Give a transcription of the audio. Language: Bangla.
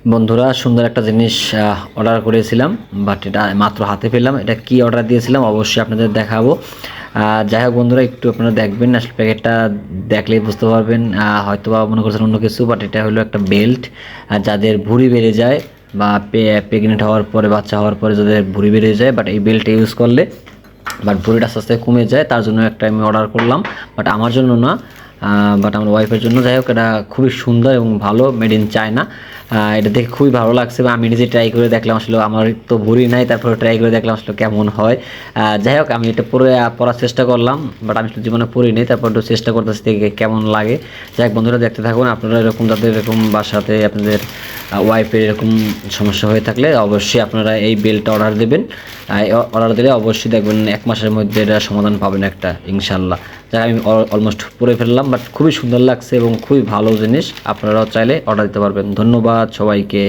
বন্ধুরা সুন্দর একটা জিনিস অর্ডার করেছিলাম, বাট এটা মাত্র হাতে পেলাম। এটা কি অর্ডার দিয়েছিলাম অবশ্যই আপনাদের দেখাবো। যাই হোক বন্ধুরা, একটু আপনারা দেখবেন, আসলে প্যাকেটটা দেখলেই বুঝতে পারবেন। হয়তো বা মনে করছেন অন্য কিছু, বাট এটা হলো একটা বেল্ট। যাদের ভুঁড়ি বেড়ে যায় বা প্রেগনেন্ট হওয়ার পরে, বাচ্চা হওয়ার পরে যাদের ভুঁড়ি বেড়ে যায়, বাট এই বেল্টটা ইউজ করলে বাট ভুঁড়িটা আস্তে আস্তে কমে যায়, তার জন্য একটা আমি অর্ডার করলাম। বাট আমার জন্য না, বাট আমার ওয়াইফের জন্য। যাই হোক, এটা খুবই সুন্দর এবং ভালো, মেড ইন চায়না। এটা দেখে খুবই ভালো লাগছে, বা আমি নিজে ট্রাই করে দেখলাম। আসলে আমার তো ভুঁড়ি নাই, তারপরে ট্রাই করে দেখলাম আসলে কেমন হয়। যাই হোক, আমি এটা পরার চেষ্টা করলাম, বাট আমি জীবনে পরি নাই, তারপর একটু চেষ্টা করতেছি দেখে কেমন লাগে। যাই হোক বন্ধুরা, দেখতে থাকুন। আপনারা এরকম যাদের এরকম বাসাতে আপনাদের ওয়াইফের এরকম সমস্যা হয়ে থাকলে অবশ্যই আপনারা এই বেলটা অর্ডার দেবেন। অর্ডার দিলে অবশ্যই দেখবেন 1 মাসের মধ্যে এটা সমাধান পাবেন একটা, ইনশাল্লাহ। যাই আমি অলমোস্ট পরে ফেললাম, বাট খুবই সুন্দর লাগছে এবং খুবই ভালো জিনিস। আপনারাও চাইলে অর্ডার দিতে পারবেন। ধন্যবাদ সবাইকে।